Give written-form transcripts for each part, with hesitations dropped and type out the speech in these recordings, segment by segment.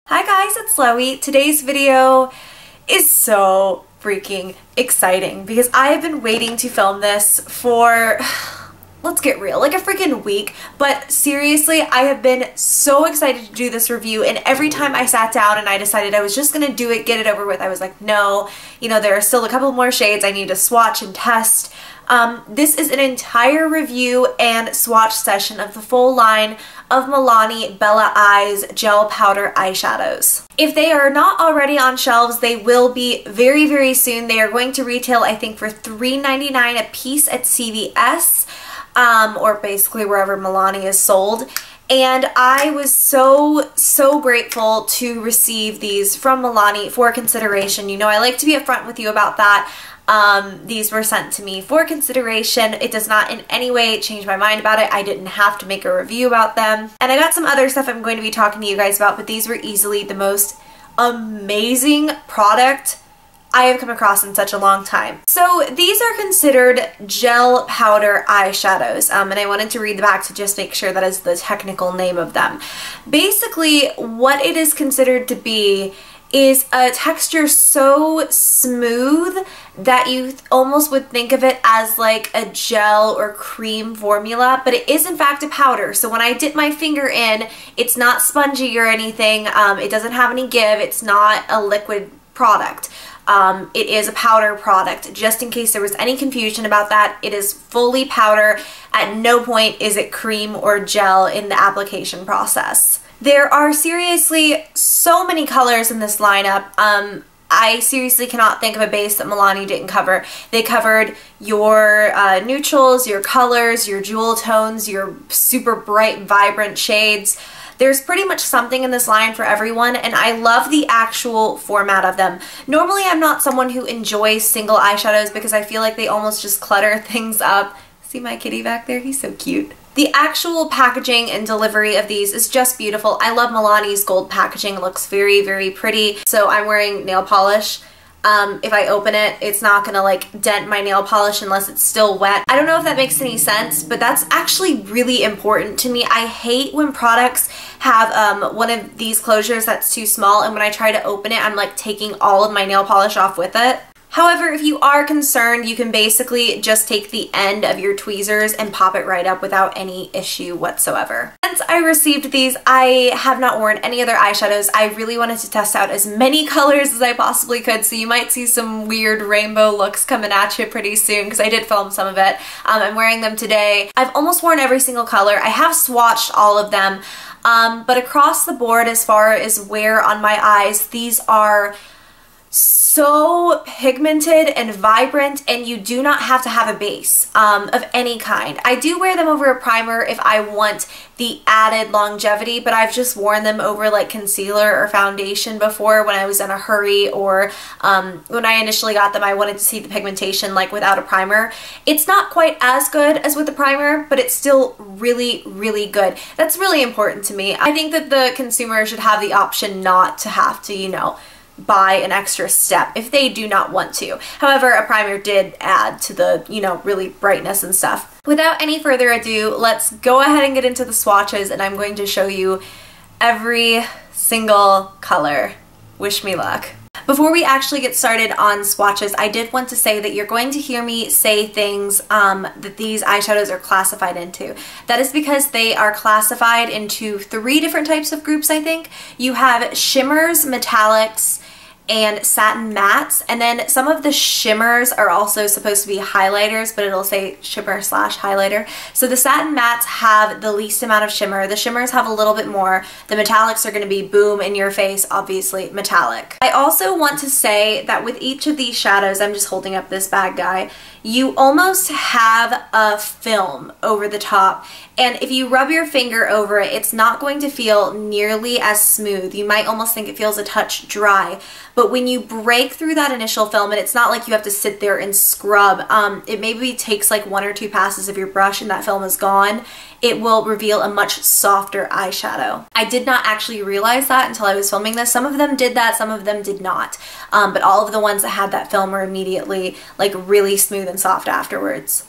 Hi guys, it's Loey. Today's video is so freaking exciting because I have been waiting to film this for, let's get real, like a freaking week. But seriously, I have been so excited to do this review, and every time I sat down and I decided I was just gonna do it, get it over with, I was like, no, you know, there are still a couple more shades I need to swatch and test. This is an entire review and swatch session of the full line of Milani Bella Eyes Gel Powder Eyeshadows. If they are not already on shelves, they will be very, very soon. They are going to retail, I think, for $3.99 a piece at CVS, or basically wherever Milani is sold. And I was so grateful to receive these from Milani for consideration. You know, I like to be upfront with you about that. These were sent to me for consideration. It does not in any way change my mind about it. I didn't have to make a review about them. And I got some other stuff I'm going to be talking to you guys about, but these were easily the most amazing product I have come across in such a long time. So these are considered gel powder eyeshadows, and I wanted to read the back to just make sure that is the technical name of them. Basically, what it is considered to be is a texture so smooth that you almost would think of it as like a gel or cream formula, but it is in fact a powder. So when I dip my finger in, it's not spongy or anything. It doesn't have any give. It's not a liquid product. It is a powder product. Just in case there was any confusion about that, it is fully powder. At no point is it cream or gel in the application process. There are seriously so many colors in this lineup. I seriously cannot think of a base that Milani didn't cover. They covered your neutrals, your colors, your jewel tones, your super bright, vibrant shades. There's pretty much something in this line for everyone, and I love the actual format of them. Normally, I'm not someone who enjoys single eyeshadows because I feel like they almost just clutter things up. See my kitty back there? He's so cute. The actual packaging and delivery of these is just beautiful. I love Milani's gold packaging. It looks very, very pretty. So I'm wearing nail polish. If I open it, it's not gonna like dent my nail polish unless it's still wet. I don't know if that makes any sense, but that's actually really important to me. I hate when products have one of these closures that's too small, and when I try to open it, I'm like taking all of my nail polish off with it. However, if you are concerned, you can basically just take the end of your tweezers and pop it right up without any issue whatsoever. Since I received these, I have not worn any other eyeshadows. I really wanted to test out as many colors as I possibly could, so you might see some weird rainbow looks coming at you pretty soon because I did film some of it. I'm wearing them today. I've almost worn every single color. I have swatched all of them, but across the board as far as wear on my eyes, these are so pigmented and vibrant, and you do not have to have a base of any kind. I do wear them over a primer if I want the added longevity, but I've just worn them over like concealer or foundation before when I was in a hurry, or when I initially got them I wanted to see the pigmentation like without a primer. It's not quite as good as with the primer, but it's still really, really good. That's really important to me. I think that the consumer should have the option not to have to, you know, buy an extra step if they do not want to. However, a primer did add to the, you know, really brightness and stuff. Without any further ado, let's go ahead and get into the swatches, and I'm going to show you every single color. Wish me luck. Before we actually get started on swatches, I did want to say that you're going to hear me say things that these eyeshadows are classified into. That is because they are classified into 3 different types of groups, I think. You have shimmers, metallics, and satin mattes, and then some of the shimmers are also supposed to be highlighters, but it'll say shimmer slash highlighter. So the satin mattes have the least amount of shimmer. The shimmers have a little bit more. The metallics are going to be boom in your face, obviously metallic. I also want to say that with each of these shadows, I'm just holding up this bad guy, you almost have a film over the top, and if you rub your finger over it, it's not going to feel nearly as smooth. You might almost think it feels a touch dry, but when you break through that initial film, and it's not like you have to sit there and scrub, it maybe takes like 1 or 2 passes of your brush and that film is gone, it will reveal a much softer eyeshadow. I did not actually realize that until I was filming this. Some of them did that, some of them did not, but all of the ones that had that film were immediately like really smooth and soft afterwards.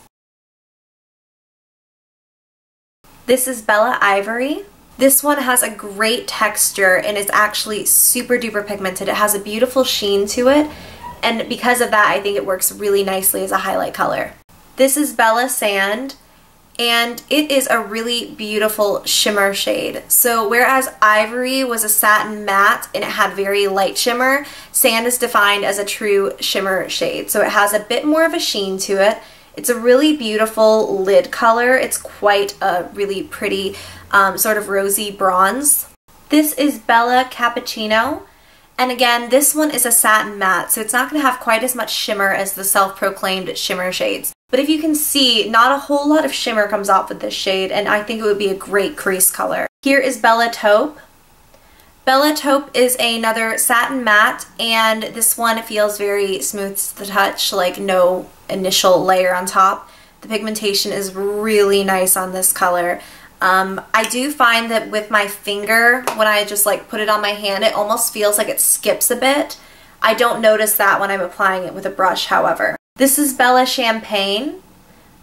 This is Bella Ivory. This one has a great texture and is actually super duper pigmented. It has a beautiful sheen to it, and because of that I think it works really nicely as a highlight color. This is Bella Sand, and it is a really beautiful shimmer shade. So whereas Ivory was a satin matte and it had very light shimmer, Sand is defined as a true shimmer shade. So it has a bit more of a sheen to it. It's a really beautiful lid color. It's quite a really pretty sort of rosy bronze. This is Bella Cappuccino. And again, this one is a satin matte, so it's not going to have quite as much shimmer as the self-proclaimed shimmer shades. But if you can see, not a whole lot of shimmer comes off with this shade, and I think it would be a great crease color. Here is Bella Taupe. Bella Taupe is another satin matte, and this one feels very smooth to the touch, like no initial layer on top. The pigmentation is really nice on this color. I do find that with my finger, when I just like put it on my hand, it almost feels like it skips a bit. I don't notice that when I'm applying it with a brush, however. This is Bella Champagne.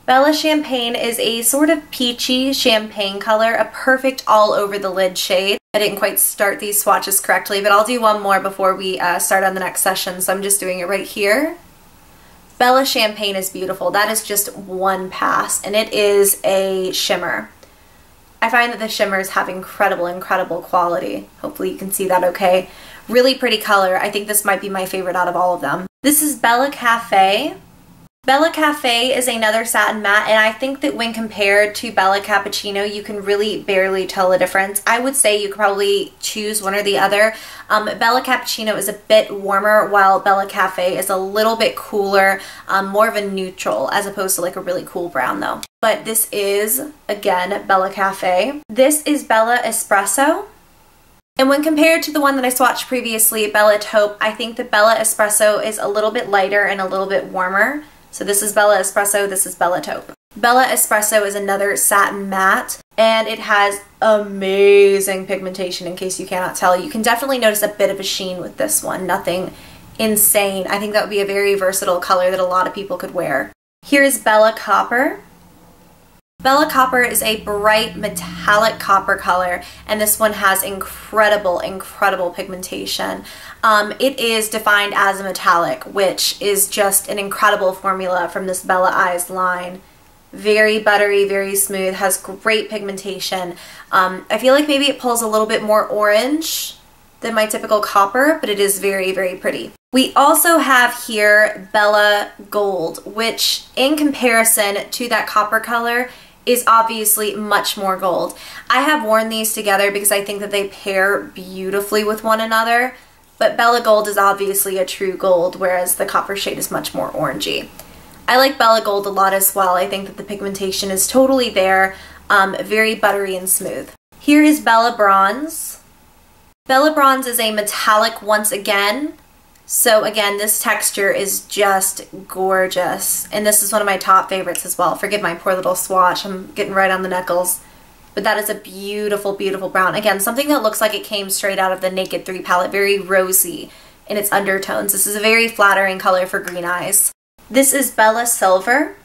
Bella Champagne is a sort of peachy champagne color, a perfect all over the lid shade. I didn't quite start these swatches correctly, but I'll do one more before we start on the next session, so I'm just doing it right here. Bella Champagne is beautiful. That is just one pass, and it is a shimmer. I find that the shimmers have incredible quality. Hopefully you can see that okay. Really pretty color. I think this might be my favorite out of all of them. This is Bella Cafe. Bella Cafe is another satin matte, and I think that when compared to Bella Cappuccino, you can really barely tell the difference. I would say you could probably choose one or the other. Bella Cappuccino is a bit warmer, while Bella Cafe is a little bit cooler, more of a neutral, as opposed to like a really cool brown though. But this is, again, Bella Cafe. This is Bella Espresso. And when compared to the one that I swatched previously, Bella Taupe, I think that Bella Espresso is a little bit lighter and a little bit warmer. So this is Bella Espresso, this is Bella Taupe. Bella Espresso is another satin matte, and it has amazing pigmentation, in case you cannot tell. You can definitely notice a bit of a sheen with this one, nothing insane. I think that would be a very versatile color that a lot of people could wear. Here is Bella Copper. Bella Copper is a bright metallic copper color, and this one has incredible pigmentation. It is defined as a metallic, which is just an incredible formula from this Bella Eyes line. Very buttery, very smooth, has great pigmentation. I feel like maybe it pulls a little bit more orange than my typical copper, but it is very pretty. We also have here Bella Gold, which in comparison to that copper color is obviously much more gold. I have worn these together because I think that they pair beautifully with one another, but Bella Gold is obviously a true gold, whereas the copper shade is much more orangey. I like Bella Gold a lot as well. I think that the pigmentation is totally there, very buttery and smooth. Here is Bella Bronze. Bella Bronze is a metallic once again. So again, this texture is just gorgeous, and this is one of my top favorites as well. Forgive my poor little swatch, I'm getting right on the knuckles. But that is a beautiful brown. Again, something that looks like it came straight out of the Naked 3 palette, very rosy in its undertones. This is a very flattering color for green eyes. This is Bella Silver.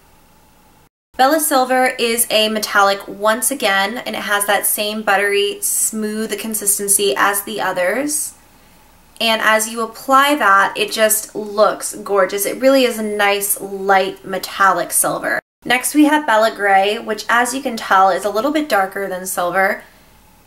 Bella Silver is a metallic once again, and it has that same buttery, smooth consistency as the others. And as you apply that, it just looks gorgeous. It really is a nice, light, metallic silver. Next we have Bella Gray, which as you can tell is a little bit darker than silver.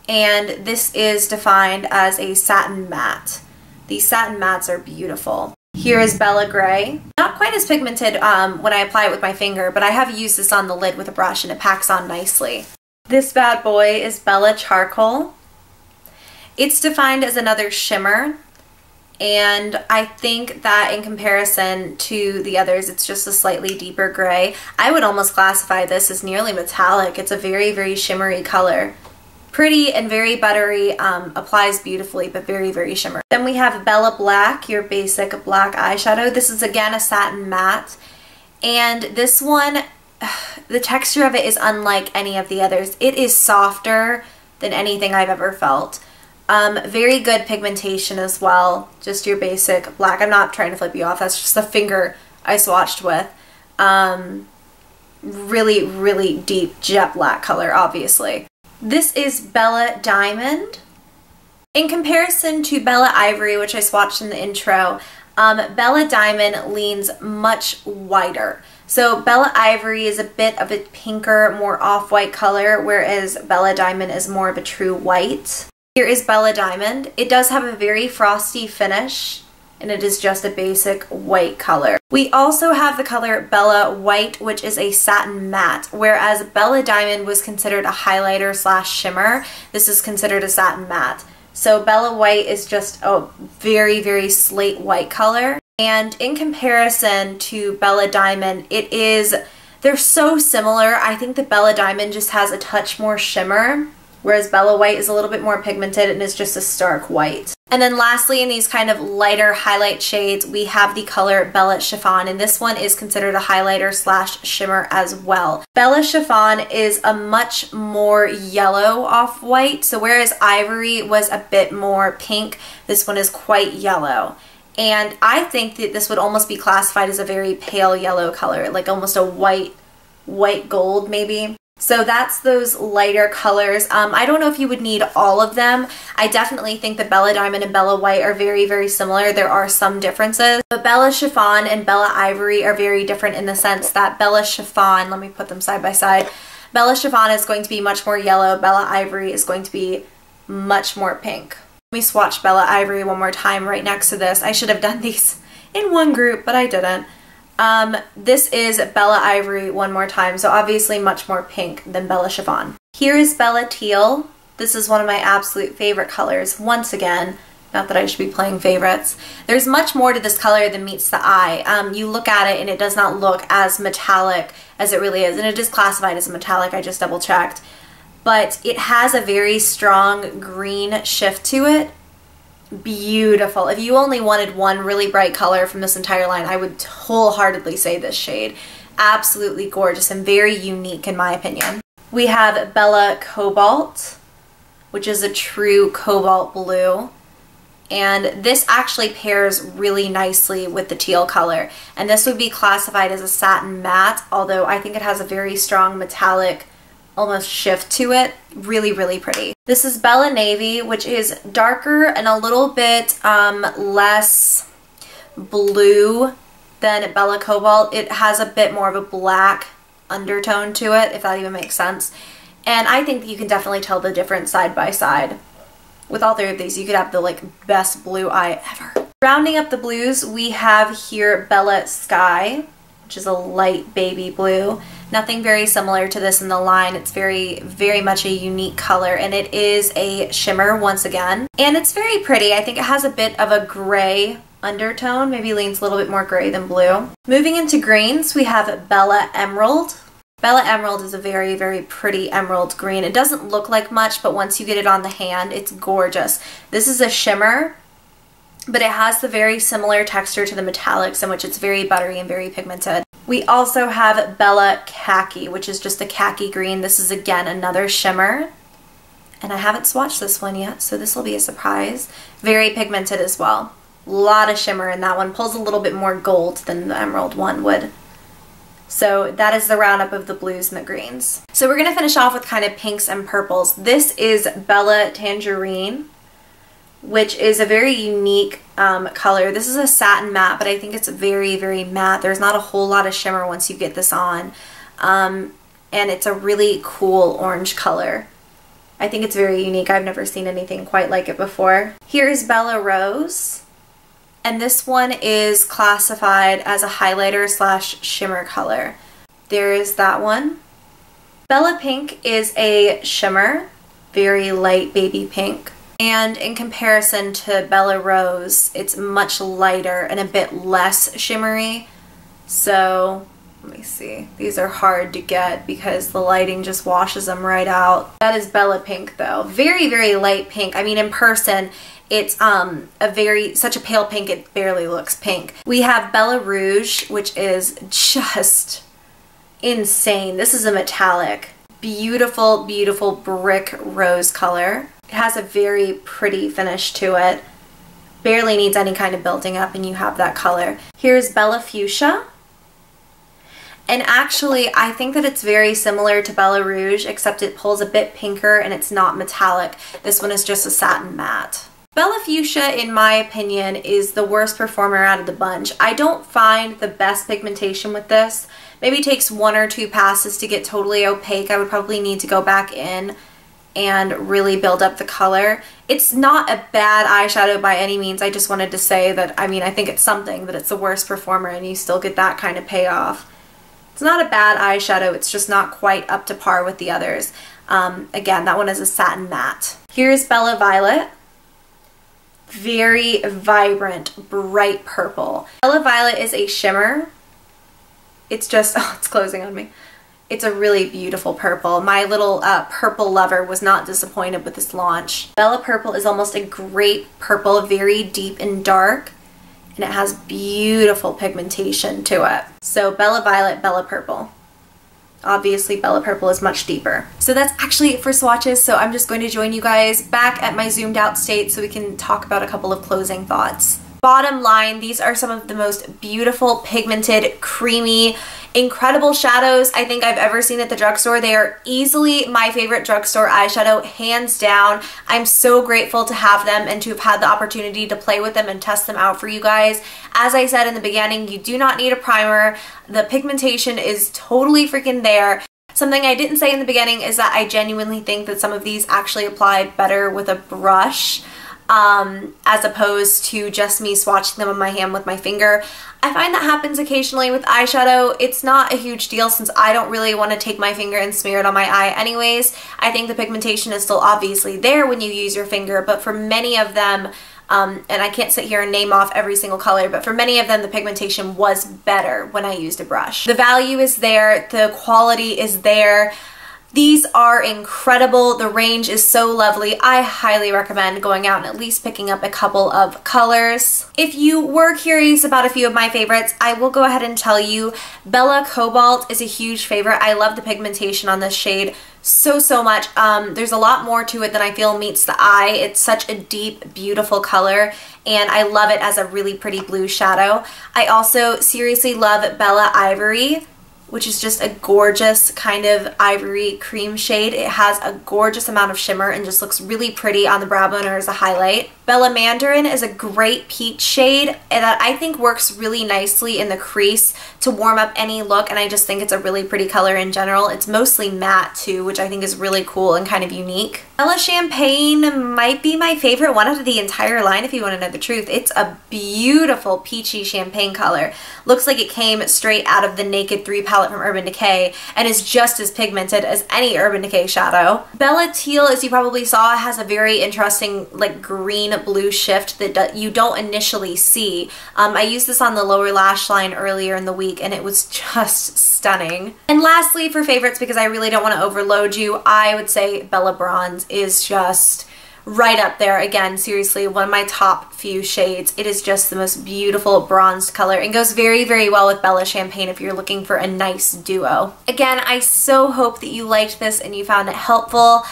And this is defined as a satin matte. These satin mattes are beautiful. Here is Bella Gray. Not quite as pigmented when I apply it with my finger, but I have used this on the lid with a brush and it packs on nicely. This bad boy is Bella Charcoal. It's defined as another shimmer. And I think that in comparison to the others, it's just a slightly deeper gray. I would almost classify this as nearly metallic. It's a very shimmery color. Pretty and very buttery, applies beautifully, but very shimmery. Then we have Bella Black, your basic black eyeshadow. This is again a satin matte. And this one, the texture of it is unlike any of the others. It is softer than anything I've ever felt. Very good pigmentation as well, just your basic black. I'm not trying to flip you off, that's just the finger I swatched with. Really deep jet black color, obviously. This is Bella Diamond. In comparison to Bella Ivory, which I swatched in the intro, Bella Diamond leans much whiter. So Bella Ivory is a bit of a pinker, more off-white color, whereas Bella Diamond is more of a true white. Here is Bella Diamond. It does have a very frosty finish, and it is just a basic white color. We also have the color Bella White, which is a satin matte, whereas Bella Diamond was considered a highlighter slash shimmer. This is considered a satin matte. So Bella White is just a very, very slate white color. And in comparison to Bella Diamond, they're so similar. I think that Bella Diamond just has a touch more shimmer, whereas Bella White is a little bit more pigmented and is just a stark white. And then lastly, in these kind of lighter highlight shades, we have the color Bella Chiffon, and this one is considered a highlighter slash shimmer as well. Bella Chiffon is a much more yellow off-white, so whereas Ivory was a bit more pink, this one is quite yellow. And I think that this would almost be classified as a very pale yellow color, like almost a white gold maybe. So that's those lighter colors. I don't know if you would need all of them. I definitely think that Bella Diamond and Bella White are very, very similar. There are some differences. But Bella Chiffon and Bella Ivory are very different in the sense that Bella Chiffon, let me put them side by side. Bella Chiffon is going to be much more yellow. Bella Ivory is going to be much more pink. Let me swatch Bella Ivory one more time right next to this. I should have done these in one group, but I didn't. This is Bella Ivory one more time, so obviously much more pink than Bella Chiffon. Here is Bella Teal. This is one of my absolute favorite colors, once again. Not that I should be playing favorites. There's much more to this color than meets the eye. You look at it and it does not look as metallic as it really is, and it is classified as a metallic, I just double checked. But it has a very strong green shift to it. Beautiful. If you only wanted one really bright color from this entire line, I would wholeheartedly say this shade. Absolutely gorgeous and very unique in my opinion. We have Bella Cobalt, which is a true cobalt blue. And this actually pairs really nicely with the teal color. And this would be classified as a satin matte, although I think it has a very strong metallic almost shift to it. Really, really pretty. This is Bella Navy, which is darker and a little bit less blue than Bella Cobalt. It has a bit more of a black undertone to it, if that even makes sense. And I think that you can definitely tell the difference side by side. With all three of these, you could have the best blue eye ever. Rounding up the blues, we have here Bella Sky, which is a light baby blue. Nothing very similar to this in the line. It's very, very much a unique color, and it is a shimmer once again. And it's very pretty. I think it has a bit of a gray undertone, maybe leans a little bit more gray than blue. Moving into greens, we have Bella Emerald. Bella Emerald is a very, very pretty emerald green. It doesn't look like much, but once you get it on the hand, it's gorgeous. This is a shimmer, but it has the very similar texture to the metallics in which it's very buttery and very pigmented. We also have Bella Khaki, which is just a khaki green. This is again another shimmer, and I haven't swatched this one yet, so this will be a surprise. Very pigmented as well. A lot of shimmer in that one. Pulls a little bit more gold than the emerald one would. So that is the roundup of the blues and the greens. So we're going to finish off with kind of pinks and purples. This is Bella Tangerine, which is a very unique color. This is a satin matte, but I think it's very, very matte. There's not a whole lot of shimmer once you get this on. And it's a really cool orange color. I think it's very unique. I've never seen anything quite like it before. Here's Bella Rose. And this one is classified as a highlighter slash shimmer color. There is that one. Bella Pink is a shimmer, very light baby pink. And in comparison to Bella Rose, it's much lighter and a bit less shimmery. So, let me see. These are hard to get because the lighting just washes them right out. That is Bella Pink though. Very, very light pink. I mean, in person, it's such a pale pink it barely looks pink. We have Bella Rouge, which is just insane. This is a metallic. Beautiful, beautiful brick rose color. It has a very pretty finish to it. Barely needs any kind of building up and you have that color. Here's Bella Fuchsia. And actually, I think that it's very similar to Bella Rouge, except it pulls a bit pinker and it's not metallic. This one is just a satin matte. Bella Fuchsia, in my opinion, is the worst performer out of the bunch. I don't find the best pigmentation with this. Maybe it takes 1 or 2 passes to get totally opaque. I would probably need to go back in and really build up the color. It's not a bad eyeshadow by any means. I just wanted to say that, I mean, I think it's something that it's the worst performer and you still get that kind of payoff. It's not a bad eyeshadow, it's just not quite up to par with the others. Again, that one is a satin matte. Here's Bella Violet. Very vibrant, bright purple. Bella Violet is a shimmer. It's just, oh, it's closing on me. It's a really beautiful purple. My little purple lover was not disappointed with this launch. Bella Purple is almost a grape purple, very deep and dark, and it has beautiful pigmentation to it. So Bella Violet, Bella Purple. Obviously, Bella Purple is much deeper. So that's actually it for swatches, so I'm just going to join you guys back at my zoomed out state so we can talk about a couple of closing thoughts. Bottom line, these are some of the most beautiful, pigmented, creamy, incredible shadows I think I've ever seen at the drugstore. They are easily my favorite drugstore eyeshadow, hands down. I'm so grateful to have them and to have had the opportunity to play with them and test them out for you guys. As I said in the beginning, you do not need a primer. The pigmentation is totally freaking there. Something I didn't say in the beginning is that I genuinely think that some of these actually apply better with a brush, as opposed to just me swatching them on my hand with my finger. I find that happens occasionally with eyeshadow. It's not a huge deal since I don't really want to take my finger and smear it on my eye anyways. I think the pigmentation is still obviously there when you use your finger, but for many of them, and I can't sit here and name off every single color, but for many of them the pigmentation was better when I used a brush. The value is there, the quality is there. These are incredible. The range is so lovely. I highly recommend going out and at least picking up a couple of colors. If you were curious about a few of my favorites, I will go ahead and tell you Bella Cobalt is a huge favorite. I love the pigmentation on this shade so much. There's a lot more to it than I feel meets the eye. It's such a deep, beautiful color, and I love it as a really pretty blue shadow. I also seriously love Bella Ivory, which is just a gorgeous kind of ivory cream shade. It has a gorgeous amount of shimmer and just looks really pretty on the brow bone or as a highlight. Bella Mandarin is a great peach shade that I think works really nicely in the crease to warm up any look, and I just think it's a really pretty color in general. It's mostly matte too, which I think is really cool and kind of unique. Bella Champagne might be my favorite one out of the entire line if you want to know the truth. It's a beautiful peachy champagne color. Looks like it came straight out of the Naked 3 palette from Urban Decay and is just as pigmented as any Urban Decay shadow. Bella Teal, as you probably saw, has a very interesting like green blue shift that you don't initially see. I used this on the lower lash line earlier in the week and it was just stunning. And lastly, for favorites, because I really don't want to overload you, I would say Bella Bronze is just right up there. Again, seriously, one of my top few shades. It is just the most beautiful bronzed color and goes very well with Bella Champagne if you're looking for a nice duo. Again, I so hope that you liked this and you found it helpful.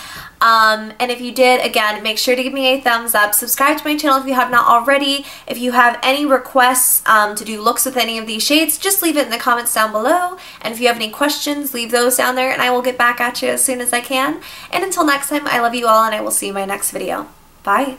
And if you did, again, make sure to give me a thumbs up. Subscribe to my channel if you have not already. If you have any requests to do looks with any of these shades, just leave it in the comments down below. And if you have any questions, leave those down there and I will get back at you as soon as I can. And until next time, I love you all and I will see you in my next video. Bye!